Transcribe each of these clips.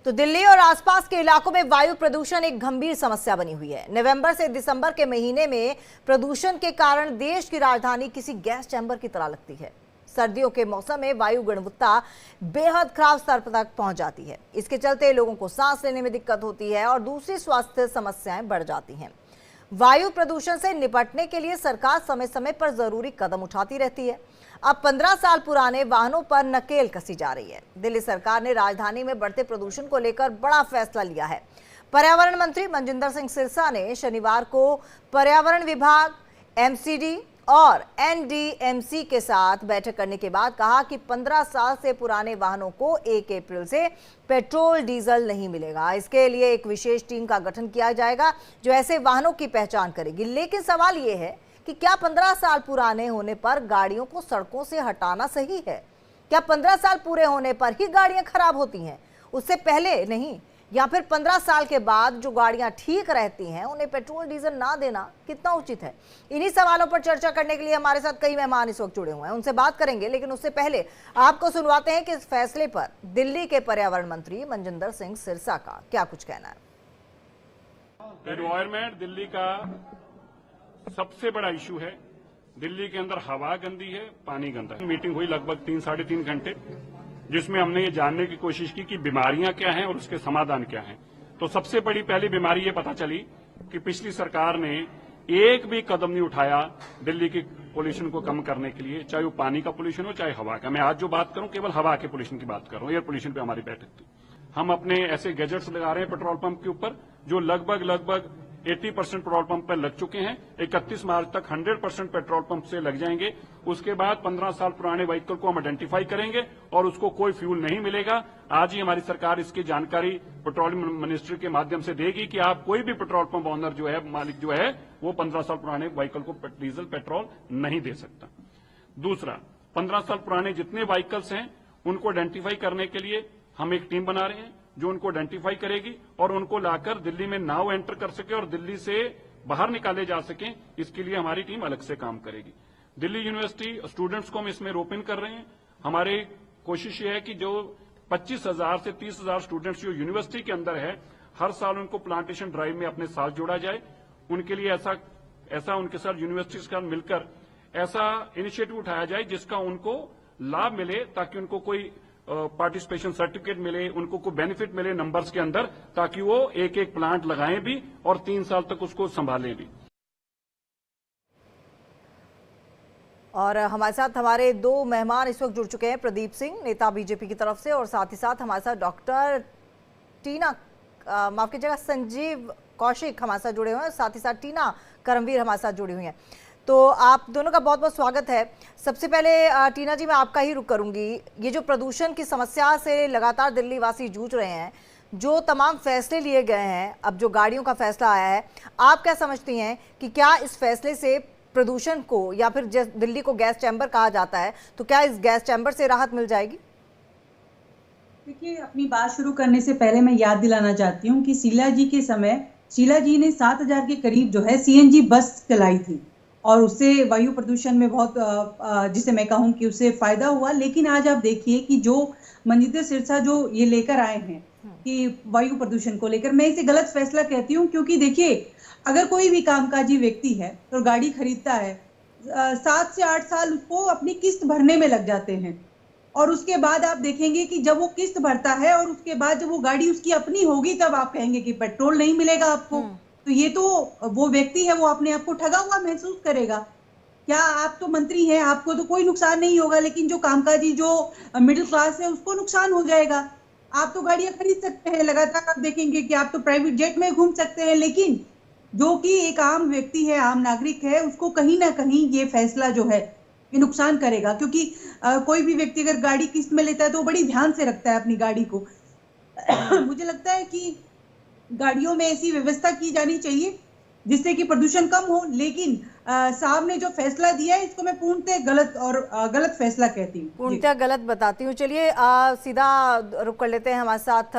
तो दिल्ली और आसपास के इलाकों में वायु प्रदूषण एक गंभीर समस्या बनी हुई है। नवंबर से दिसंबर के महीने में प्रदूषण के कारण देश की राजधानी किसी गैस चैम्बर की तरह लगती है। सर्दियों के मौसम में वायु गुणवत्ता बेहद खराब स्तर तक पहुंच जाती है। इसके चलते लोगों को सांस लेने में दिक्कत होती है और दूसरी स्वास्थ्य समस्याएं बढ़ जाती हैं। वायु प्रदूषण से निपटने के लिए सरकार समय समय पर जरूरी कदम उठाती रहती है। अब 15 साल पुराने वाहनों पर नकेल कसी जा रही है। दिल्ली सरकार ने राजधानी में बढ़ते प्रदूषण को लेकर बड़ा फैसला लिया है। पर्यावरण मंत्री मनजिंदर सिंह सिरसा ने शनिवार को पर्यावरण विभाग, एमसीडी और एनडीएमसी के साथ बैठक करने के बाद कहा कि 15 साल से पुराने वाहनों को 1 अप्रैल से पेट्रोल डीजल नहीं मिलेगा। इसके लिए एक विशेष टीम का गठन किया जाएगा जो ऐसे वाहनों की पहचान करेगी। लेकिन सवाल ये है कि क्या 15 साल पुराने होने पर गाड़ियों को सड़कों से हटाना सही है? क्या 15 साल पूरे होने पर ही गाड़ियां खराब होती हैं, उससे पहले नहीं? या फिर 15 साल के बाद जो गाड़ियां ठीक रहती हैं उन्हें पेट्रोल डीजल ना देना कितना उचित है? इन्हीं सवालों पर चर्चा करने के लिए हमारे साथ कई मेहमान इस वक्त जुड़े हुए हैं, उनसे बात करेंगे। लेकिन उससे पहले आपको सुनवाते हैं कि इस फैसले पर दिल्ली के पर्यावरण मंत्री मनजिंदर सिंह सिरसा का क्या कुछ कहना है। एनवायरमेंट दिल्ली का सबसे बड़ा इशू है। दिल्ली के अंदर हवा गंदी है, पानी गंदा है। मीटिंग हुई लगभग 3-3.5 घंटे, जिसमें हमने ये जानने की कोशिश की कि बीमारियां क्या हैं और उसके समाधान क्या हैं। तो सबसे बड़ी पहली बीमारी ये पता चली कि पिछली सरकार ने एक भी कदम नहीं उठाया दिल्ली की पोल्यूशन को कम करने के लिए, चाहे वो पानी का पोल्यूशन हो चाहे हवा का। मैं आज जो बात करूं केवल हवा के पोल्यूशन की बात कर रहा हूं। एयर पोल्यूशन पे हमारी बैठक थी। हम अपने ऐसे गैजेट्स लगा रहे हैं पेट्रोल पंप के ऊपर जो लगभग 80% पेट्रोल पंप पर लग चुके हैं। 31 मार्च तक 100% पेट्रोल पंप से लग जाएंगे। उसके बाद 15 साल पुराने व्हीकल को हम आइडेंटिफाई करेंगे और उसको कोई फ्यूल नहीं मिलेगा। आज ही हमारी सरकार इसकी जानकारी पेट्रोलियम मिनिस्ट्री के माध्यम से देगी कि आप कोई भी पेट्रोल पंप ऑनर जो है, मालिक जो है, वो 15 साल पुराने व्हीकल को डीजल पेट्रोल नहीं दे सकता। दूसरा, 15 साल पुराने जितने व्हीकल्स हैं उनको आइडेंटिफाई करने के लिए हम एक टीम बना रहे हैं जो उनको आइडेंटिफाई करेगी और उनको लाकर दिल्ली में नाउ एंटर कर सके और दिल्ली से बाहर निकाले जा सकें। इसके लिए हमारी टीम अलग से काम करेगी। दिल्ली यूनिवर्सिटी स्टूडेंट्स को हम इसमें रोप इन कर रहे हैं। हमारी कोशिश ये है कि जो 25,000 से 30,000 स्टूडेंट्स जो यूनिवर्सिटी के अंदर है, हर साल उनको प्लांटेशन ड्राइव में अपने साथ जोड़ा जाए। उनके लिए ऐसा उनके साथ यूनिवर्सिटी के साथ मिलकर ऐसा इनिशिएटिव उठाया जाए जिसका उनको लाभ मिले, ताकि उनको कोई पार्टिसिपेशन सर्टिफिकेट मिले, उनको कोई बेनिफिट मिले नंबर्स के अंदर, ताकि वो एक प्लांट लगाएं भी और 3 साल तक उसको संभालें भी। और हमारे साथ हमारे 2 मेहमान इस वक्त जुड़ चुके हैं। प्रदीप सिंह, नेता बीजेपी की तरफ से, और साथ ही साथ हमारे साथ डॉक्टर टीना, माफ कीजिएगा, संजीव कौशिक हमारे साथ जुड़े हुए हैं। साथ ही साथ टीना करमवीर हमारे साथ जुड़ी हुई हैं। तो आप दोनों का बहुत बहुत स्वागत है। सबसे पहले टीना जी, मैं आपका ही रुख करूंगी। ये जो प्रदूषण की समस्या से लगातार दिल्ली वासी जूझ रहे हैं, जो तमाम फैसले लिए गए हैं, अब जो गाड़ियों का फैसला आया है, आप क्या समझती हैं कि क्या इस फैसले से प्रदूषण को, या फिर दिल्ली को गैस चैम्बर कहा जाता है, तो क्या इस गैस चैम्बर से राहत मिल जाएगी? देखिए, अपनी बात शुरू करने से पहले मैं याद दिलाना चाहती हूँ कि शीला जी के समय शीला जी ने 7,000 के करीब जो है सीएनजी बस चलाई थी और उससे वायु प्रदूषण में बहुत, जिसे मैं कहूँ कि उससे फायदा हुआ। लेकिन आज आप देखिए कि जो मनजिंदर सिरसा जो ये लेकर आए हैं कि वायु प्रदूषण को लेकर, मैं इसे गलत फैसला कहती हूँ। क्योंकि देखिए, अगर कोई भी कामकाजी व्यक्ति है तो गाड़ी खरीदता है, 7 से 8 साल उसको अपनी किस्त भरने में लग जाते हैं और उसके बाद आप देखेंगे कि जब वो किस्त भरता है और उसके बाद जब वो गाड़ी उसकी अपनी होगी तब आप कहेंगे कि पेट्रोल नहीं मिलेगा आपको। तो ये तो वो व्यक्ति है, वो अपने आप को ठगा हुआ महसूस करेगा। क्या आप तो मंत्री हैं, आपको तो कोई नुकसान नहीं होगा, लेकिन जो कामकाजी जो मिडिल क्लास है उसको नुकसान हो जाएगा। आप तो गाड़ियां खरीद सकते हैं, लगातार आप देखेंगे कि आप तो प्राइवेट जेट में घूम सकते हैं, लेकिन जो कि एक आम व्यक्ति है, आम नागरिक है, उसको कहीं ना कहीं ये फैसला जो है ये नुकसान करेगा। क्योंकि कोई भी व्यक्ति अगर गाड़ी किस्त में लेता है तो बड़ी ध्यान से रखता है अपनी गाड़ी को। मुझे लगता है कि गाड़ियों में ऐसी व्यवस्था की जानी चाहिए जिससे कि प्रदूषण कम हो। लेकिन साहब ने जो फैसला दिया है इसको मैं पूर्णतः गलत और गलत फैसला कहती हूँ, पूर्णतः गलत बताती हूँ। चलिए सीधा रुक कर लेते हैं। हमारे साथ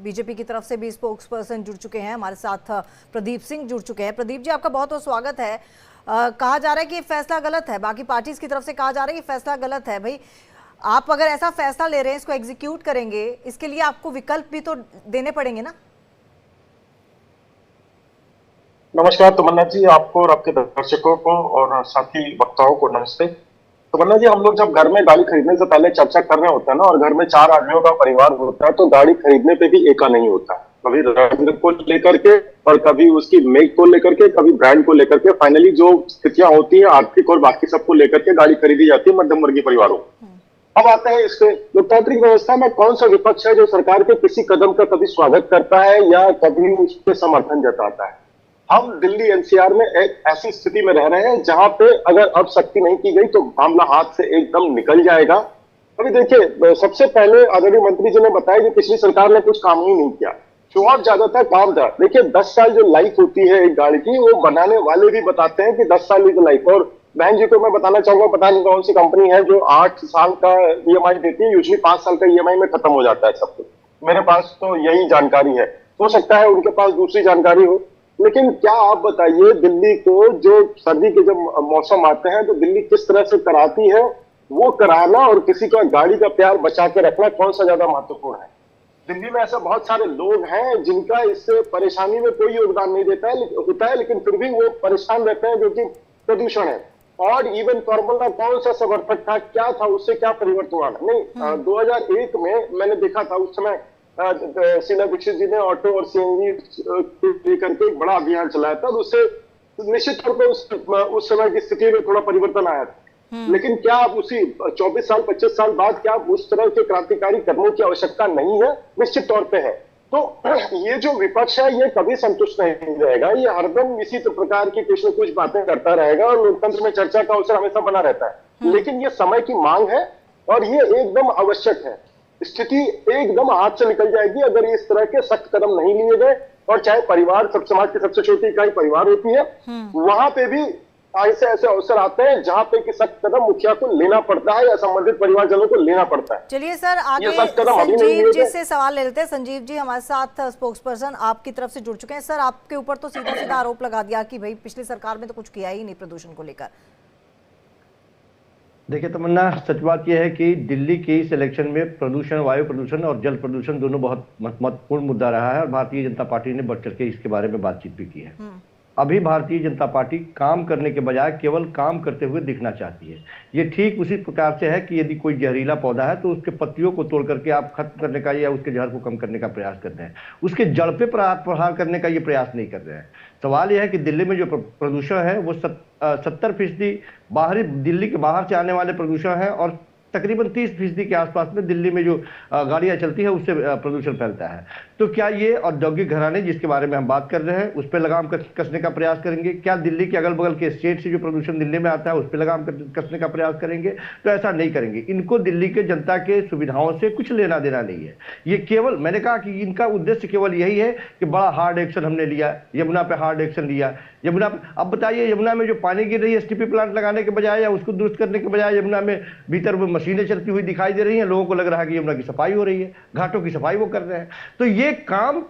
बीजेपी की तरफ से भी स्पोक्स पर्सन जुड़ चुके हैं, हमारे साथ प्रदीप सिंह जुड़ चुके हैं। प्रदीप जी, आपका बहुत बहुत स्वागत है। कहा जा रहा है कि फैसला गलत है, बाकी पार्टीज की तरफ से कहा जा रहा है कि फैसला गलत है। भाई आप अगर ऐसा फैसला ले रहे हैं, इसको एग्जीक्यूट करेंगे, इसके लिए आपको विकल्प भी तो देने पड़ेंगे ना। नमस्कार तमन्ना जी, आपको और आपके दर्शकों को और साथी वक्ताओं को नमस्ते। तमन्ना जी, हम लोग जब घर में गाड़ी खरीदने से पहले चर्चा कर रहे होते हैं ना, और घर में 4 आदमियों का परिवार होता है, तो गाड़ी खरीदने पे भी एका नहीं होता। कभी रंग को लेकर के, और कभी उसकी मेक को लेकर के, कभी ब्रांड को लेकर के। फाइनली जो स्थितियां होती है आर्थिक और बाकी सबको लेकर के गाड़ी खरीदी जाती है मध्यम वर्गीय परिवारों। अब आते हैं इसके लोकतांत्रिक व्यवस्था में कौन सा विपक्ष है जो सरकार के किसी कदम का कभी स्वागत करता है या कभी उसके समर्थन जताता है। हम दिल्ली एनसीआर में एक ऐसी स्थिति में रह रहे हैं जहां पे अगर अब सख्ती नहीं की गई तो मामला हाथ से एकदम निकल जाएगा। अभी देखिए, सबसे पहले आदरणीय मंत्री जी ने बताया कि पिछली सरकार ने कुछ काम ही नहीं किया। शो ऑफ ज्यादा था, काम था। देखिए, 10 साल जो लाइफ होती है एक गाड़ी की, वो बनाने वाले भी बताते हैं कि 10 साल की लाइफ। और बहन जी को मैं बताना चाहूंगा, पता नहीं कौन सी कंपनी है जो 8 साल का ईएमआई देती है, यूजली 5 साल का ईएमआई में खत्म हो जाता है सब कुछ। मेरे पास तो यही जानकारी है, हो सकता है उनके पास दूसरी जानकारी हो। लेकिन क्या आप बताइए, दिल्ली को जो सर्दी के जब मौसम आते हैं तो दिल्ली किस तरह से कराती है, वो कराना और किसी का गाड़ी का प्यार बचा के रखना कौन सा ज्यादा महत्वपूर्ण है। दिल्ली में ऐसे बहुत सारे लोग हैं जिनका इससे परेशानी में कोई योगदान नहीं देता है होता है, लेकिन फिर भी वो परेशान रहते हैं, जो कि प्रदूषण है। और इवन फॉर्मूला कौन सा समर्थक था, क्या था, उससे क्या परिवर्तन हुआ नहीं। 2001 में मैंने देखा था, उस समय शीला दीक्षित जी ने ऑटो और सीएनजी लेकर के एक बड़ा अभियान चलाया था, और उससे निश्चित तौर पर उस समय की स्थिति में थोड़ा परिवर्तन आया था। लेकिन क्या आप उसी 24 साल 25 साल बाद क्या उस तरह के क्रांतिकारी कदमों की आवश्यकता नहीं है? निश्चित तौर पे है। तो ये जो विपक्ष है ये कभी संतुष्ट नहीं रहेगा, ये हरदम इसी प्रकार की कुछ न कुछ बातें करता रहेगा, और लोकतंत्र में चर्चा का अवसर हमेशा बना रहता है। लेकिन ये समय की मांग है और ये एकदम आवश्यक है। स्थिति एकदम हाथ से निकल जाएगी अगर इस तरह के सख्त कदम नहीं लिए गए। और चाहे परिवार, सब समाज की सबसे छोटी इकाई परिवार होती है, वहां पे भी ऐसे ऐसे अवसर आते हैं जहां पे कि सख्त कदम मुखिया को लेना पड़ता है या संबंधित परिवारजनों को लेना पड़ता है। चलिए सर, आगे संजीव जी से सवाल ले लेते हैं। संजीव जी हमारे साथ स्पोक्स पर्सन आपकी तरफ से जुड़ चुके हैं। सर, आपके ऊपर तो सीधा सीधा आरोप लगा दिया कि भाई पिछली सरकार में तो कुछ किया ही नहीं प्रदूषण को लेकर। देखिए तमन्ना, सच बात यह है कि दिल्ली की इस इलेक्शन में प्रदूषण, वायु प्रदूषण और जल प्रदूषण दोनों बहुत महत्वपूर्ण मुद्दा रहा है, और भारतीय जनता पार्टी ने बढ़ चढ़ के इसके बारे में बातचीत भी की है। अभी भारतीय जनता पार्टी काम करने के बजाय केवल काम करते हुए दिखना चाहती है। ये ठीक उसी प्रकार से है कि यदि कोई जहरीला पौधा है तो उसके पत्तियों को तोड़ करके आप खत्म करने का या उसके जहर को कम करने का प्रयास कर रहे हैं, उसके जड़ पे प्रहार करने का ये प्रयास नहीं कर रहे हैं। सवाल यह है कि दिल्ली में जो प्रदूषण है वो 70% बाहरी, दिल्ली के बाहर से आने वाले प्रदूषण है, और तकरीबन 30% के आसपास में दिल्ली में जो गाड़ियां चलती है उससे प्रदूषण फैलता है। तो क्या ये औद्योगिक घराने जिसके बारे में हम बात कर रहे हैं उस पर लगाम कसने का प्रयास करेंगे? क्या दिल्ली के अगल बगल के स्टेट से जो प्रदूषण दिल्ली में आता है उस पर लगाम कसने का प्रयास करेंगे? तो ऐसा नहीं करेंगे। इनको दिल्ली के जनता के सुविधाओं से कुछ लेना देना नहीं है। ये केवल, मैंने कहा कि इनका उद्देश्य केवल यही है कि बड़ा हार्ड एक्शन हमने लिया, यमुना पे हार्ड एक्शन लिया। यमुना, अब बताइए, यमुना में जो पानी गिर रही है एसटीपी प्लांट लगाने के बजाय या उसको दुरुस्त करने के बजाय यमुना में भीतर वो मशीनें चलती हुई दिखाई दे रही हैं। लोगों को लग रहा है कि यमुना की सफाई हो रही है, घाटों की सफाई वो कर रहे हैं। तो ये काम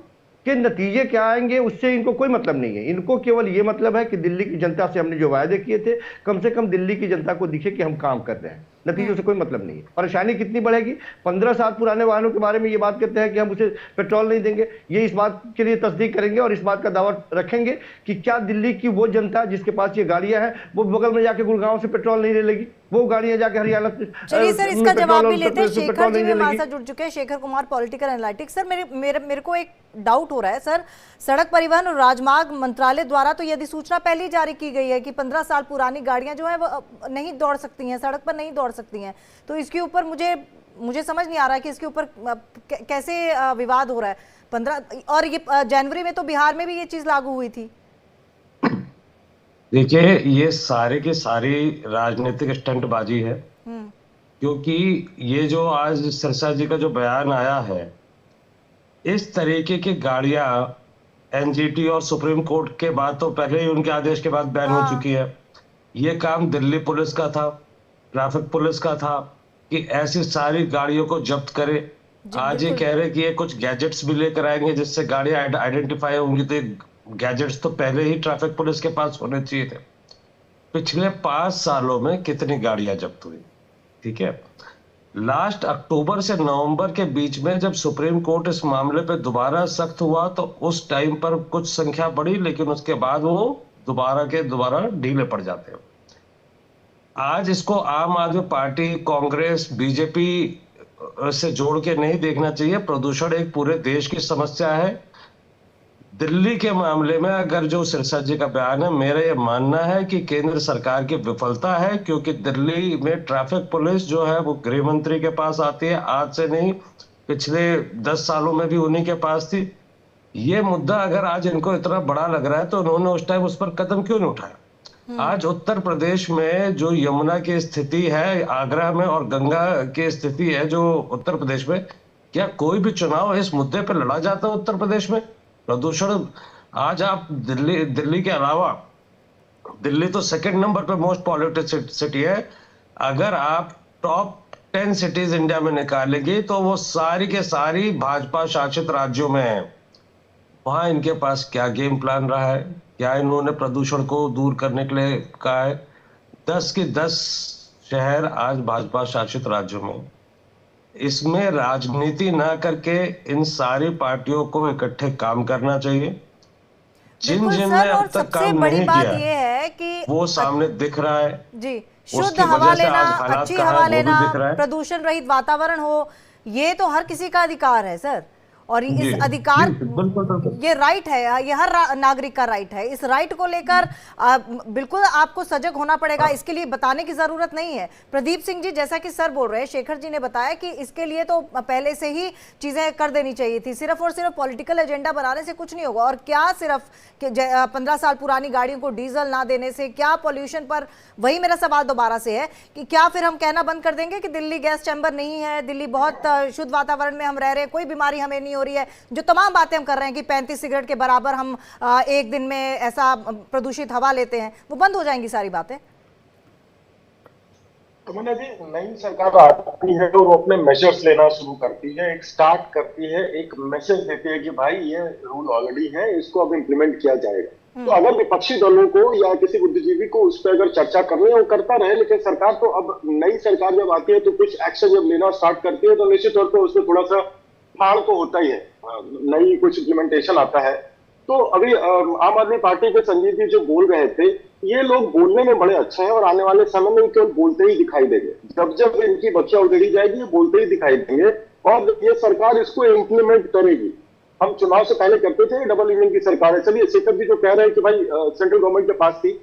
के नतीजे क्या आएंगे उससे इनको कोई मतलब नहीं है। इनको केवल ये मतलब है कि दिल्ली की जनता से हमने जो वायदे किए थे, कम से कम दिल्ली की जनता को दिखे कि हम काम कर रहे हैं। नतीजों से कोई मतलब नहीं है। परेशानी कितनी बढ़ेगी? 15 साल पुराने वाहनों के बारे में ये बात कहते हैं कि हम उसे पेट्रोल नहीं देंगे। ये इस बात के लिए तस्दीक करेंगे और इस बात का दावा रखेंगे कि क्या दिल्ली की वो जनता जिसके पास ये गाड़ियां हैं वो बगल में जाके गुड़गांव से पेट्रोल नहीं ले लेगी? वो गाड़ियां जाके हरियाणा। चलिए सर, इसका जवाब भी लेते हैं। शेखर जी भी हमारे साथ जुड़ चुके हैं, Shekhar Kumar, political analytics. Sir, मेरे को एक डाउट हो रहा है सर, सड़क परिवहन और राजमार्ग मंत्रालय द्वारा तो यदि सूचना पहले ही जारी की गई है कि 15 साल पुरानी गाड़ियां जो है वो नहीं दौड़ सकती हैं, सड़क पर नहीं दौड़ सकती हैं, तो इसके ऊपर मुझे समझ नहीं आ रहा है कि इसके ऊपर कैसे विवाद हो रहा है। 15 और ये जनवरी में तो बिहार में भी ये चीज लागू हुई थी। देखिए, ये सारे के सारी राजनीतिक स्टंटबाजी है, क्योंकि ये जो आज सिरसा जी का जो बयान आया है, इस तरीके की गाड़ियां एनजीटी और सुप्रीम कोर्ट के बाद तो पहले ही उनके आदेश के बाद बैन हो चुकी है। ये काम दिल्ली पुलिस का था, ट्रैफिक पुलिस का था कि ऐसी सारी गाड़ियों को जब्त करे। आज ये कह रहे कि ये कुछ गैजेट्स भी लेकर आएंगे जिससे गाड़ियां आइडेंटिफाई होंगी। तो गैजेट्स तो पहले ही ट्रैफिक पुलिस के पास होने चाहिए थे। पिछले 5 सालों में कितनी गाड़ियां जब्त हुई, ठीक है? लास्ट अक्टूबर से नवंबर के बीच में जब सुप्रीम कोर्ट इस मामले पे दोबारा सख्त हुआ तो उस टाइम पर कुछ संख्या बढ़ी, लेकिन उसके बाद वो दोबारा ढीले पड़ जाते हैं। आज इसको आम आदमी पार्टी, कांग्रेस, बीजेपी से जोड़ के नहीं देखना चाहिए। प्रदूषण एक पूरे देश की समस्या है। दिल्ली के मामले में अगर जो सिरसा जी का बयान है, मेरा ये मानना है कि केंद्र सरकार की विफलता है, क्योंकि दिल्ली में ट्रैफिक पुलिस जो है वो गृह मंत्री के पास आती है, आज से नहीं पिछले 10 सालों में भी उन्हीं के पास थी। ये मुद्दा अगर आज इनको इतना बड़ा लग रहा है तो उन्होंने उस टाइम उस पर कदम क्यों नहीं उठाया? आज उत्तर प्रदेश में जो यमुना की स्थिति है आगरा में और गंगा की स्थिति है जो उत्तर प्रदेश में, क्या कोई भी चुनाव इस मुद्दे पर लड़ा जाता है उत्तर प्रदेश में? प्रदूषण आज आप दिल्ली के अलावा, दिल्ली तो सेकंड नंबर पे मोस्ट पॉल्यूटेड सिटी है, अगर आप टॉप 10 सिटीज इंडिया में निकालेंगे तो वो सारी के सारी भाजपा शासित राज्यों में है। वहां इनके पास क्या गेम प्लान रहा है? क्या इन्होंने प्रदूषण को दूर करने के लिए कहा है? 10 के 10 शहर आज भाजपा शासित राज्यों में। इसमें राजनीति ना करके इन सारी पार्टियों को इकट्ठे काम करना चाहिए। जिन जिन ने अब तक काम नहीं किया है कि वो सामने दिख रहा है जी, शुद्ध हवा लेना, अच्छी हवा लेना, प्रदूषण रहित वातावरण हो, ये तो हर किसी का अधिकार है सर। और इस अधिकार, ये राइट है, ये हर नागरिक का राइट है। इस राइट को लेकर बिल्कुल आपको सजग होना पड़ेगा, इसके लिए बताने की जरूरत नहीं है। प्रदीप सिंह जी, जैसा कि सर बोल रहे हैं, शेखर जी ने बताया कि इसके लिए तो पहले से ही चीजें कर देनी चाहिए थी। सिर्फ और सिर्फ पॉलिटिकल एजेंडा बनाने से कुछ नहीं होगा। और क्या सिर्फ 15 साल पुरानी गाड़ियों को डीजल ना देने से क्या पॉल्यूशन पर, वही मेरा सवाल दोबारा से है कि क्या फिर हम कहना बंद कर देंगे कि दिल्ली गैस चैम्बर नहीं है, दिल्ली बहुत शुद्ध वातावरण में हम रह रहे हैं, कोई बीमारी हमें नहीं हो रही है? जो तमाम बातें हम कर रहे हैं कि 35 सिगरेट के बराबर हम एक दिन में ऐसा प्रदूषित हवा लेते हैं, वो बंद हो जाएंगी सारी बातें? तो मैंने जी, नई सरकार आती है तो वो अपने मेजर्स लेना शुरू करती है, एक स्टार्ट करती है, एक मैसेज देती है कि भाई ये रूल ऑलरेडी है, इसको अब इम्प्लीमेंट किया जाएगा। तो अगर विपक्षी दलों को या किसी बुद्धिजीवी को उस पर अगर चर्चा करनी है वो करता रहे, लेकिन सरकार तो अब नई सरकार जब आती है तो कुछ एक्शन जब लेना स्टार्ट करती है तो निश्चित तौर पर उसमें थोड़ा सा फाड़ तो होता ही है, नई कुछ इम्प्लीमेंटेशन आता है। तो अभी आम आदमी पार्टी के संजीव जी जो बोल रहे थे, ये लोग बोलने में बड़े अच्छे हैं और आने वाले समय में केवल बोलते ही दिखाई देंगे। जब जब इनकी बच्चियां उधेड़ी जाएगी ये बोलते ही दिखाई देंगे और ये सरकार इसको इम्प्लीमेंट करेगी। हम चुनाव से पहले करते थे डबल इंजन की सरकार है। चलिए, शेखर जी जो कह रहे हैं कि भाई सेंट्रल गवर्नमेंट के पास थी,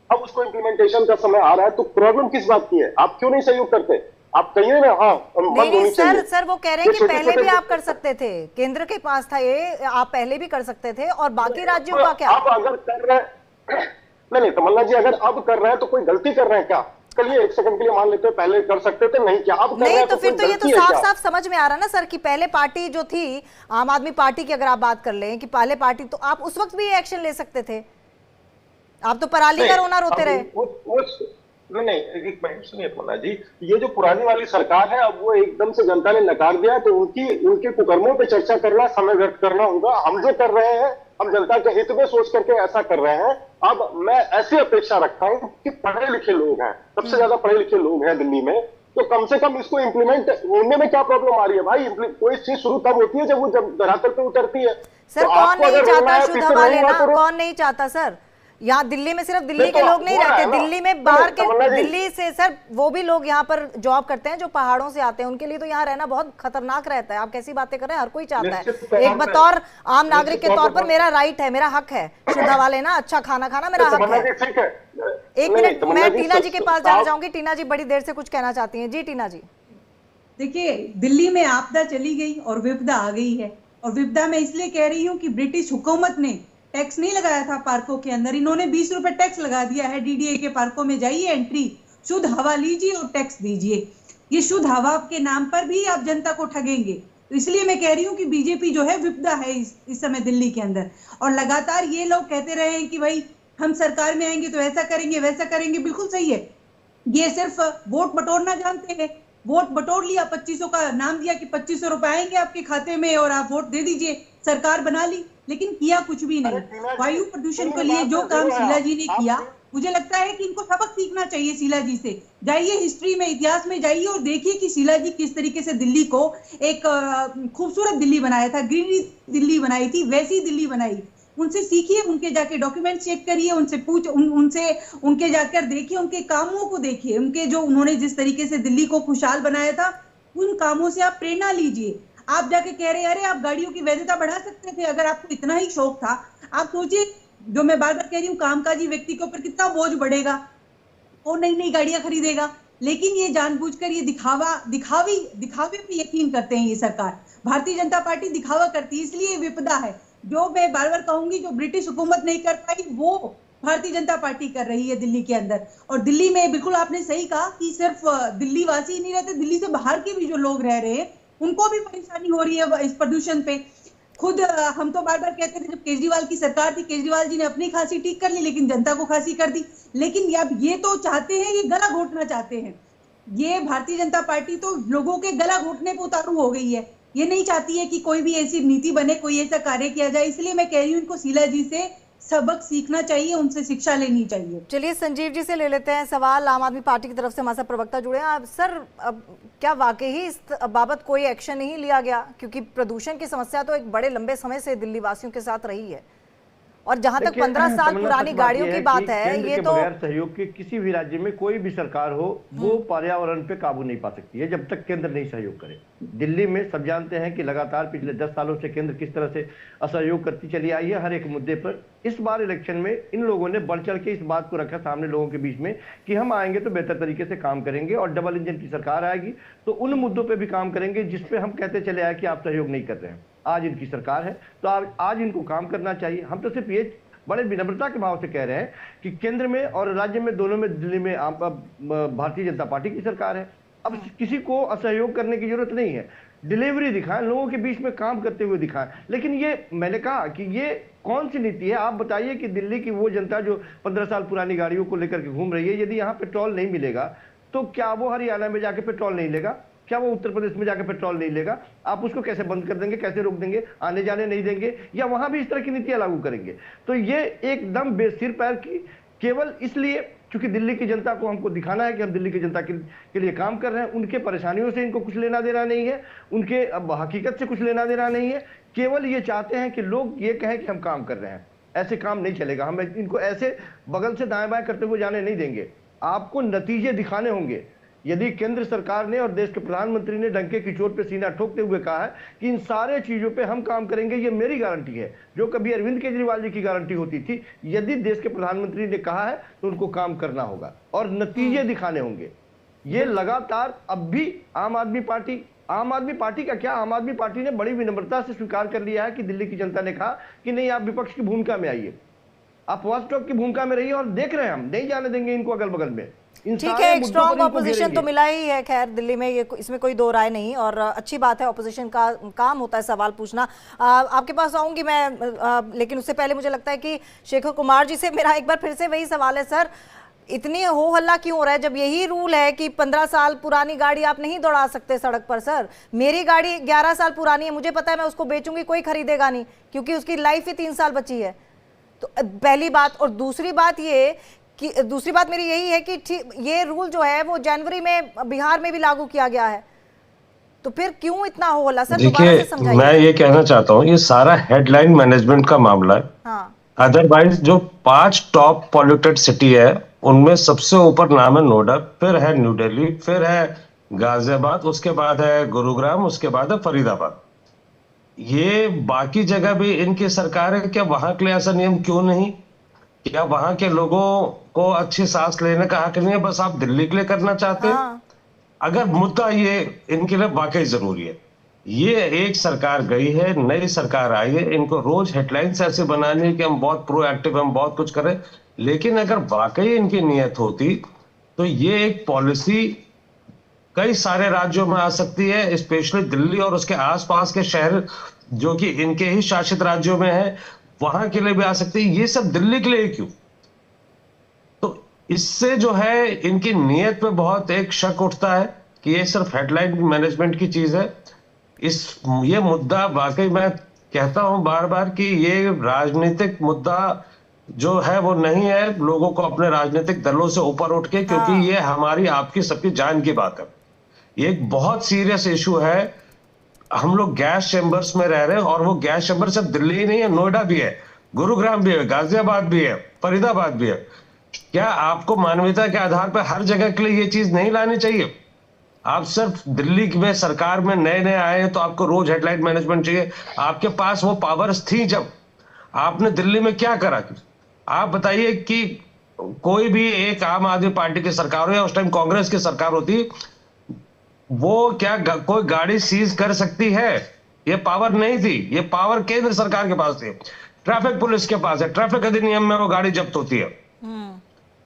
अब उसको इम्प्लीमेंटेशन का समय आ रहा है, तो प्रॉब्लम किस बात की है? आप क्यों नहीं सहयोग करते? आप कहिए ना। हाँ, नहीं सर वो कह रहे हैं कि पहले भी आप कर सकते थे, केंद्र के पास था ये, आप पहले भी कर सकते थे, और बाकी राज्यों का क्या? आप अगर कर रहे हैं, नहीं तमन्ना जी, अगर अब कर रहे हैं तो कोई गलती कर रहे हैं क्या? चलिए एक सेकंड के लिए मान लेते हैं पहले कर सकते थे, नहीं क्या अब नहीं, तो फिर तो ये तो साफ साफ समझ में आ रहा है ना सर कि पहले पार्टी जो थी आम आदमी पार्टी की, अगर आप बात कर लें कि पहले पार्टी, तो आप उस वक्त भी एक्शन ले सकते थे। आप तो पराली का रोना रोते रहे। नहीं, एक मिनट सुनिए तमन्ना जी, ये जो पुरानी वाली सरकार है अब वो एकदम से जनता ने नकार दिया, तो उनके कुकर्मों पे चर्चा करना, समय व्यक्त करना होगा। हम जो कर रहे हैं हम जनता के हित में सोच करके ऐसा कर रहे हैं। अब मैं ऐसी अपेक्षा रखता हूं कि पढ़े लिखे लोग हैं, सबसे ज्यादा पढ़े लिखे लोग हैं दिल्ली में, तो कम से कम इसको इम्प्लीमेंट होने में क्या प्रॉब्लम आ रही है भाई? कोई चीज शुरू तब होती है जब वो धरातल पे उतरती है। सर तो कौन नहीं चाहता शुद्ध हवा लेना? कौन नहीं चाहता सर? यहाँ दिल्ली में सिर्फ दिल्ली के लोग नहीं रहते, दिल्ली में बाहर के, दिल्ली से सर वो भी लोग यहाँ पर जॉब करते हैं जो पहाड़ों से आते हैं, उनके लिए तो यहाँ रहना बहुत खतरनाक रहता है। आप कैसी बातें कर रहे हैं? हर कोई चाहता है, एक बतौर आम नागरिक के तौर पर मेरा राइट है, मेरा हक है शुद्ध हवा लेना, अच्छा खाना खाना मेरा हक है। एक मिनट, मैं टीना जी के पास जाना चाहूंगी। टीना जी बड़ी देर से कुछ कहना चाहती हैं। जी टीना जी। देखिए, दिल्ली में आपदा चली गई और विपदा आ गई है, और विपदा मैं इसलिए कह रही हूँ कि ब्रिटिश हुकूमत ने टैक्स नहीं लगाया था पार्कों के अंदर, इन्होंने 20 रुपए टैक्स लगा दिया है। डीडीए के पार्कों में जाइए, एंट्री, शुद्ध हवा लीजिए और टैक्स दीजिए। ये शुद्ध हवा के नाम पर भी आप जनता को ठगेंगे। तो इसलिए मैं कह रही हूँ कि बीजेपी जो है विपदा है इस समय दिल्ली के अंदर, और लगातार ये लोग कहते रहे हैं कि भाई हम सरकार में आएंगे तो ऐसा करेंगे वैसा करेंगे। बिल्कुल सही है, ये सिर्फ वोट बटोरना जानते हैं। वोट बटोर लिया, 2500 का नाम दिया कि 2500 रुपए आएंगे आपके खाते में और आप वोट दे दीजिए, सरकार बना ली, लेकिन किया कुछ भी नहीं। वायु प्रदूषण के लिए जो काम शीला जी ने किया मुझे लगता है कि इनको सबक सीखना चाहिए शीला जी से। जाइए हिस्ट्री में, इतिहास में जाइए और देखिए कि शीला जी किस तरीके से दिल्ली को एक खूबसूरत दिल्ली बनाया था, ग्रीनरी दिल्ली बनाई थी, वैसी दिल्ली बनाई। उनसे सीखिए, उनके जाके डॉक्यूमेंट चेक करिए, उनसे उनके जाकर देखिए, उनके कामों को देखिए, उनके जो उन्होंने जिस तरीके से दिल्ली को खुशहाल बनाया था, उन कामों से आप प्रेरणा लीजिए। आप जाके कह रहे हैं अरे आप गाड़ियों की वैधता बढ़ा सकते थे, अगर आपको इतना ही शौक था। आप सोचिए, जो मैं बार बार कह रही हूँ, कामकाजी व्यक्ति के ऊपर कितना बोझ बढ़ेगा, वो नई नई गाड़ियां खरीदेगा। लेकिन ये जानबूझकर ये दिखावे पे यकीन करते हैं। ये सरकार, भारतीय जनता पार्टी दिखावा करती है, इसलिए विपदा है। जो मैं बार बार कहूंगी, जो ब्रिटिश हुकूमत नहीं कर पाई वो भारतीय जनता पार्टी कर रही है दिल्ली के अंदर। और दिल्ली में बिल्कुल आपने सही कहा कि सिर्फ दिल्ली वासी ही नहीं रहते, दिल्ली से बाहर के भी जो लोग रह रहे हैं उनको भी परेशानी हो रही है इस प्रदूषण पे। खुद हम तो बार बार कहते थे, जब केजरीवाल की सरकार थी, केजरीवाल जी ने अपनी खांसी ठीक कर ली, लेकिन जनता को खांसी कर दी। लेकिन अब ये तो चाहते हैं, ये गला घोटना चाहते हैं। ये भारतीय जनता पार्टी तो लोगों के गला घोटने पर उतारू हो गई है। ये नहीं चाहती है कि कोई भी ऐसी नीति बने, कोई ऐसा कार्य किया जाए। इसलिए मैं कह रही हूँ, इनको शीला जी से सबक सीखना चाहिए, उनसे शिक्षा लेनी चाहिए। चलिए संजीव जी से ले लेते हैं सवाल। आम आदमी पार्टी की तरफ से हमारे साथ प्रवक्ता जुड़े हैं। सर, अब क्या वाकई ही इस बाबत कोई एक्शन नहीं लिया गया? क्योंकि प्रदूषण की समस्या तो एक बड़े लंबे समय से दिल्ली वासियों के साथ रही है, और जहां तक 15 साल पुरानी गाड़ियों की बात है, ये तो बगैर सहयोग के किसी भी राज्य में कोई भी सरकार हो, वो पर्यावरण पे काबू नहीं पा सकती है जब तक केंद्र नहीं सहयोग करे। दिल्ली में सब जानते हैं कि लगातार पिछले 10 सालों से केंद्र किस तरह से असहयोग करती चली आई है हर एक मुद्दे पर। इस बार इलेक्शन में इन लोगों ने बढ़ चढ़ के इस बात को रखा सामने लोगों के बीच में कि हम आएंगे तो बेहतर तरीके से काम करेंगे, और डबल इंजन की सरकार आएगी तो उन मुद्दों पर भी काम करेंगे जिसपे हम कहते चले आए कि आप सहयोग नहीं कर रहे हैं। आज इनकी सरकार है तो आज इनको काम करना चाहिए। हम तो सिर्फ ये बड़े विनम्रता के भाव से कह रहे हैं कि केंद्र में और राज्य में दोनों में, दिल्ली में भारतीय जनता पार्टी की सरकार है। अब किसी को असहयोग करने की जरूरत नहीं है, डिलीवरी दिखाएं, लोगों के बीच में काम करते हुए दिखाएं। लेकिन ये मैंने कहा कि ये कौन सी नीति है? आप बताइए कि दिल्ली की वो जनता जो 15 साल पुरानी गाड़ियों को लेकर के घूम रही है, यदि यहाँ पेट्रोल नहीं मिलेगा तो क्या वो हरियाणा में जाके पेट्रोल नहीं लेगा? क्या वो उत्तर प्रदेश में जाकर पेट्रोल नहीं लेगा? आप उसको कैसे बंद कर देंगे, कैसे रोक देंगे, आने जाने नहीं देंगे, या वहां भी इस तरह की नीतियां लागू करेंगे? तो ये एकदम बेसिर पैर की, केवल इसलिए क्योंकि दिल्ली की जनता को हमको दिखाना है कि हम दिल्ली की जनता के लिए काम कर रहे हैं। उनके परेशानियों से इनको कुछ लेना देना नहीं है, उनके अब हकीकत से कुछ लेना देना नहीं है। केवल ये चाहते हैं कि लोग ये कहें कि हम काम कर रहे हैं। ऐसे काम नहीं चलेगा, हम इनको ऐसे बगल से दाएं बाएं करते हुए जाने नहीं देंगे। आपको नतीजे दिखाने होंगे। यदि केंद्र सरकार ने और देश के प्रधानमंत्री ने डंके की चोट पे सीना ठोकते हुए कहा है कि इन सारे चीजों पे हम काम करेंगे, ये मेरी गारंटी है, जो कभी अरविंद केजरीवाल जी की गारंटी होती थी, यदि देश के प्रधानमंत्री ने कहा है तो उनको काम करना होगा और नतीजे दिखाने होंगे। ये लगातार अब भी आम आदमी पार्टी का क्या, आम आदमी पार्टी ने बड़ी विनम्रता से स्वीकार कर लिया है कि दिल्ली की जनता ने कहा कि नहीं, आप विपक्ष की भूमिका में आइए, आप वॉचडॉग की भूमिका में रहिए, और देख रहे हैं हम नहीं जाने देंगे इनको अगल बगल में। ठीक है, एक स्ट्रॉन्ग ऑपोजिशन तो मिला ही है खैर दिल्ली में, ये इसमें कोई दो राय नहीं, और अच्छी बात है, ऑपोजिशन का काम होता है सवाल पूछना। आपके पास आऊंगी मैं, लेकिन उससे पहले मुझे लगता है कि शेखर कुमार जी से मेरा एक बार फिर से वही सवाल है। सर, इतनी हो हल्ला क्यों हो रहा है जब यही रूल है कि 15 साल पुरानी गाड़ी आप नहीं दौड़ा सकते सड़क पर? सर, मेरी गाड़ी 11 साल पुरानी है, मुझे पता है मैं उसको बेचूंगी, कोई खरीदेगा नहीं, क्योंकि उसकी लाइफ ही 3 साल बची है। तो पहली बात, और दूसरी बात मेरी यही है कि ये रूल जो है वो जनवरी में बिहार में भी लागू किया गया है, तो फिर क्यों इतना हो हल्ला? सर, देखिए, मैं ये कहना चाहता हूँ, ये सारा हेडलाइन मैनेजमेंट का मामला है। हाँ। अदरवाइज जो 5 टॉप पॉल्यूटेड सिटी है उनमें सबसे ऊपर नाम है नोएडा, फिर है न्यू दिल्ली, फिर है गाजियाबाद, उसके बाद है गुरुग्राम, उसके बाद है फरीदाबाद। ये बाकी जगह भी इनकी सरकार है, क्या वहां के लिए ऐसा नियम क्यों नहीं? क्या वहां के लोगों को अच्छी सांस लेने का हक नहीं है? बस आप दिल्ली के लिए करना चाहते हैं? अगर मुद्दा ये इनके लिए वाकई जरूरी है, ये एक सरकार गई है, नई सरकार आई है, इनको रोज हेडलाइंस ऐसे बनानी है कि हम बहुत प्रोएक्टिव, हम बहुत कुछ करें, लेकिन अगर वाकई इनकी नियत होती तो ये एक पॉलिसी कई सारे राज्यों में आ सकती है, स्पेशली दिल्ली और उसके आसपास के शहर जो कि इनके ही शासित राज्यों में है, वहां के लिए भी आ सकती है। ये सब दिल्ली के लिए क्यों? तो इससे जो है इनकी नीयत पे बहुत एक शक उठता है कि ये सिर्फ हेडलाइन मैनेजमेंट की चीज है। ये मुद्दा वाकई मैं कहता हूं बार बार कि ये राजनीतिक मुद्दा जो है वो नहीं है लोगों को अपने राजनीतिक दलों से ऊपर उठ के, क्योंकि ये हमारी आपकी सबकी जान की बात है। ये एक बहुत सीरियस इशू है। हम लोग गैस चेंबर्स में रह रहे हैं, और वो गैस चेंबर सिर्फ दिल्ली ही नहीं है, नोएडा भी है, गुरुग्राम भी है, गाजियाबाद भी है, फरीदाबाद भी है। क्या आपको मानवीयता के आधार पर हर जगह के लिए ये चीज नहीं लानी चाहिए? आप सिर्फ दिल्ली में सरकार में नए नए आए हैं तो आपको रोज हेडलाइन मैनेजमेंट चाहिए। आपके पास वो पावर्स थी जब आपने दिल्ली में क्या करा? आप बताइए कि कोई भी एक आम आदमी पार्टी की सरकार हो या उस टाइम कांग्रेस की सरकार होती, वो क्या कोई गाड़ी सीज कर सकती है? ये पावर नहीं थी, ये पावर केंद्र सरकार के पास थी, ट्रैफिक पुलिस के पास है, ट्रैफिक अधिनियम में वो गाड़ी जब्त होती है।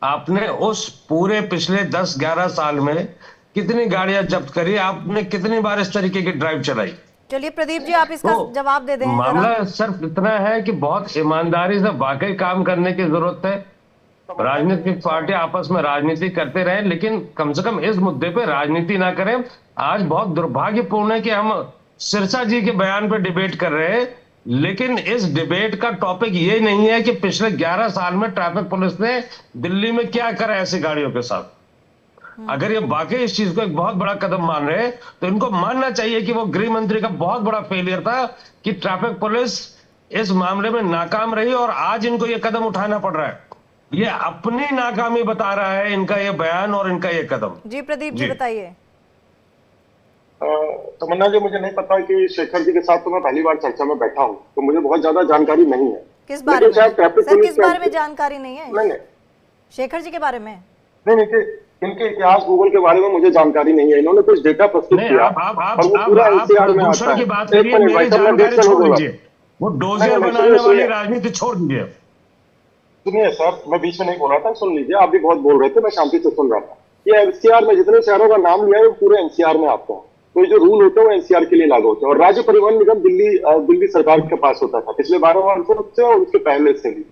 आपने उस पूरे पिछले 10-11 साल में कितनी गाड़ियां जब्त करी? आपने कितनी बार इस तरीके की ड्राइव चलाई? चलिए प्रदीप जी, आप इसका जवाब दे दें। मामला सिर्फ इतना है कि बहुत ईमानदारी से वाकई काम करने की जरूरत है। राजनीतिक पार्टी आपस में राजनीति करते रहे, लेकिन कम से कम इस मुद्दे पे राजनीति ना करें। आज बहुत दुर्भाग्यपूर्ण है कि हम सिरसा जी के बयान पे डिबेट कर रहे हैं, लेकिन इस डिबेट का टॉपिक ये नहीं है कि पिछले 11 साल में ट्रैफिक पुलिस ने दिल्ली में क्या करा ऐसी गाड़ियों के साथ। अगर ये वाकई इस चीज को एक बहुत बड़ा कदम मान रहे हैं तो इनको मानना चाहिए कि वो गृह मंत्री का बहुत बड़ा फेलियर था कि ट्रैफिक पुलिस इस मामले में नाकाम रही, और आज इनको ये कदम उठाना पड़ रहा है। ये अपनी नाकामी बता रहा है इनका ये बयान और इनका ये कदम। जी प्रदीप जी बताइए। तमन्ना जी, मुझे नहीं पता कि शेखर जी के साथ तो मैं पहली बार चर्चा में बैठा हूँ, तो मुझे बहुत ज्यादा जानकारी नहीं है। किस बारे में सर, किस बारे में जानकारी नहीं है? नहीं, शेखर जी के बारे में नहीं, इनके इतिहास भूगोल के बारे में मुझे जानकारी नहीं है। इन्होंने कुछ डेटा प्रस्तुत किया और वो पूरा एनसीआर में आता है। वो डोजियर बनाने वाली राजनीति छोड़ दीजिए। सुनिए सर, मैं बीच में नहीं बोल रहा था, सुन लीजिए। आप भी बहुत बोल रहे थे, मैं शांति से सुन रहा था। ये एनसीआर में जितने शहरों का नाम लिया है वो पूरे एनसीआर में आता है। तो ये जो रूल होते हैं वो एनसीआर के लिए लागू होते हैं। और राज्य परिवहन निगम दिल्ली सरकार के पास होता था पिछले 12 वर्षों से और उसके पहले से भी।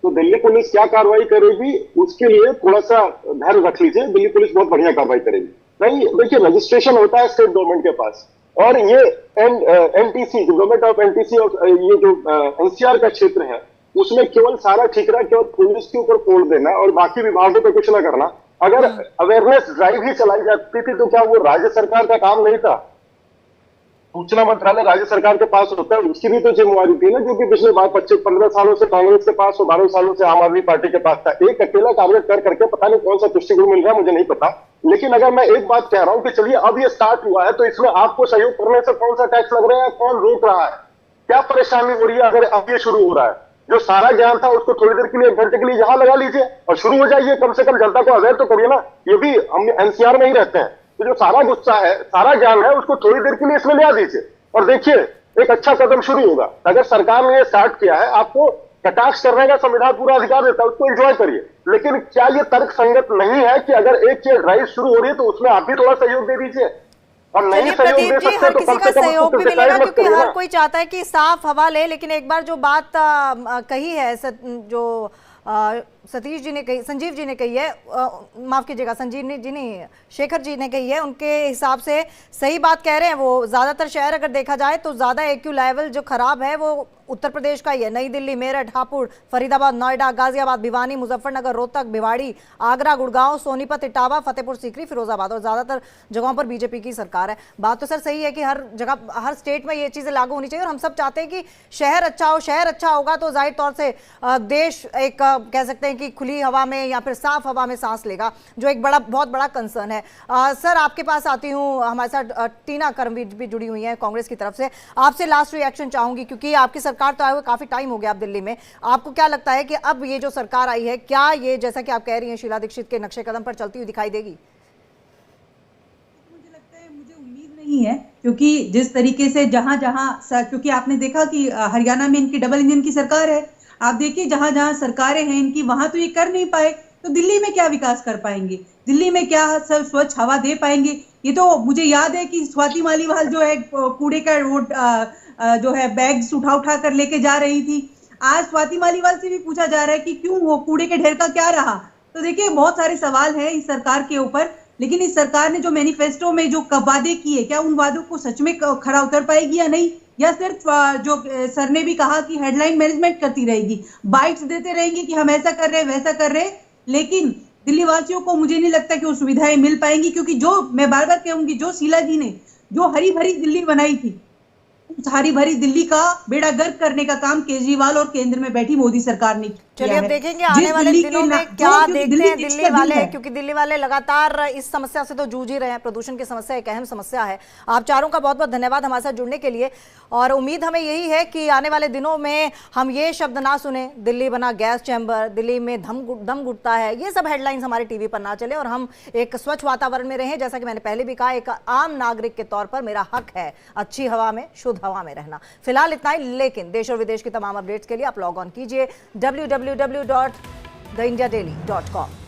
तो दिल्ली पुलिस क्या कार्रवाई करेगी उसके लिए थोड़ा सा धैर्य रख लीजिए। दिल्ली पुलिस बहुत बढ़िया कार्रवाई करेगी। नहीं, देखिए, रजिस्ट्रेशन होता है स्टेट गवर्नमेंट के पास, और ये एनटीसी, गवर्नमेंट ऑफ एनटीसी, और ये जो एनसीआर का क्षेत्र है उसमें केवल सारा ठिकरा केवल पुलिस के ऊपर फोड़ देना और बाकी विभागों पे कुछ ना करना। अगर अवेयरनेस ड्राइव ही चलाई जाती थी तो क्या वो राज्य सरकार का काम नहीं था? सूचना मंत्रालय राज्य सरकार के पास होता है, उसकी भी तो जिम्मेवारी थी ना, जो कि पिछले 15 सालों से कांग्रेस के पास और 12 सालों से आम आदमी पार्टी के पास था। एक अकेला कांग्रेस कर करके पता नहीं कौन सा तुष्टिगुण मिल रहा है, मुझे नहीं पता। लेकिन अगर मैं एक बात कह रहा हूं कि चलिए अब ये स्टार्ट हुआ है तो इसमें आपको सहयोग करने से कौन सा टैक्स लग रहा है, कौन रोक रहा है, क्या परेशानी हो रही है? अगर अब ये शुरू हो रहा है, जो सारा ज्ञान था उसको थोड़ी देर के लिए, 1 घंटे के लिए यहां लगा लीजिए और शुरू हो जाइए। कम से कम जनता को अवेयर तो करिए ना। ये भी हम एनसीआर में ही रहते हैं, तो जो सारा गुस्सा है, सारा ज्ञान है, उसको थोड़ी देर के लिए इसमें ले आ दीजिए और देखिए एक अच्छा कदम शुरू होगा। अगर सरकार ने ये स्टार्ट किया है, आपको कटाक्ष करने का संविधान पूरा अधिकार देता है, उसको एंजॉय करिए। लेकिन क्या ये तर्क संगत नहीं है कि अगर एक चीज ड्राइव शुरू हो रही है तो उसमें आप भी थोड़ा सहयोग दे दीजिए? और नहीं सहयोग दे सकते हर तो किसी का सहयोग भी मिलेगा, क्योंकि हर कोई चाहता है कि साफ हवा ले। लेकिन एक बार जो बात कही है, जो सतीश जी ने कही, संजीव जी ने कही है, माफ कीजिएगा, संजीव जी नहीं, शेखर जी ने कही है, उनके हिसाब से सही बात कह रहे हैं वो। ज्यादातर शहर अगर देखा जाए तो ज्यादा एक्यू लेवल जो खराब है वो उत्तर प्रदेश का ही है। नई दिल्ली, मेरठ, हापुड़, फरीदाबाद, नोएडा, गाजियाबाद, भिवानी, मुजफ्फरनगर, रोहतक, भिवाड़ी, आगरा, गुड़गांव, सोनीपत, इटावा, फतेहपुर सीकरी, फिरोजाबाद, और ज्यादातर जगहों पर बीजेपी की सरकार है। बात तो सर सही है कि हर जगह, हर स्टेट में ये चीजें लागू होनी चाहिए, और हम सब चाहते हैं कि शहर अच्छा हो। शहर अच्छा होगा तो जाहिर तौर से देश एक कह सकते हैं कि खुली हवा में या फिर साफ हवा में सांस लेगा, जो एक बहुत बड़ा कंसर्न है। सर आपके पास आती हूँ, हमारे साथ टीना कर्मवीर भी जुड़ी हुई है कांग्रेस की तरफ से। आपसे लास्ट रिएक्शन चाहूंगी, क्योंकि आपकी सरकार तो आए हुए काफी टाइम हो गया आप दिल्ली में। आपको क्या लगता है कि अब ये जो सरकार आई है, क्या ये जैसा कि आप कह रही हैं शीला दीक्षित के नक्शे कदम पर चलती हुई दिखाई देगी? मुझे लगता है, मुझे उम्मीद नहीं है, क्योंकि जिस तरीके से जहां क्योंकि आपने देखा कि हरियाणा में इनकी डबल इंजन की सरकार है। आप देखिए जहां जहां सरकारें हैं इनकी, वहां तो ये कर नहीं पाए, तो दिल्ली में क्या विकास कर पाएंगे? दिल्ली में क्या सब स्वच्छ हवा दे पाएंगे? ये तो मुझे याद है कि स्वाति मालीवाल जो है कूड़े का जो है बैग्स उठा कर लेके जा रही थी। आज स्वाति मालीवाल से भी पूछा जा रहा है कि क्यों वो कूड़े के ढेर का क्या रहा? तो देखिए बहुत सारे सवाल हैं इस सरकार के ऊपर, लेकिन इस सरकार ने जो मैनिफेस्टो में जो वादे किए, क्या उन वादों को सच में खरा उतर पाएगी या नहीं, या सिर्फ जो सर ने भी कहा कि हेडलाइन मैनेजमेंट करती रहेगी, बाइट्स देते रहेंगे कि हम ऐसा कर रहे हैं वैसा कर रहे हैं, लेकिन दिल्ली वासियों को मुझे नहीं लगता कि वो सुविधाएं मिल पाएंगी, क्योंकि जो मैं बार बार कहूंगी, जो शीला जी ने जो हरी भरी दिल्ली बनाई थी, उस हरी भरी दिल्ली का बेड़ा गर्क करने का काम केजरीवाल और केंद्र में बैठी मोदी सरकार ने किया चलिए अब है। देखेंगे आने वाले दिनों में क्या देखते हैं दिल्ली वाले, क्योंकि दिल्ली वाले लगातार इस समस्या से तो जूझ ही रहे हैं। प्रदूषण की समस्या एक अहम समस्या है। आप चारों का बहुत बहुत धन्यवाद हमारे साथ जुड़ने के लिए, और उम्मीद हमें यही है कि आने वाले दिनों में हम ये शब्द ना सुने, दिल्ली बना गैस चैम्बर, दिल्ली में दम घुटता है, ये सब हेडलाइंस हमारे टीवी पर ना चले और हम एक स्वच्छ वातावरण में रहें। जैसा कि मैंने पहले भी कहा, एक आम नागरिक के तौर पर मेरा हक है अच्छी हवा में, शुद्ध हवा में रहना। फिलहाल इतना ही, लेकिन देश और विदेश की तमाम अपडेट्स के लिए आप लॉग ऑन कीजिए www.theindiadaily.com।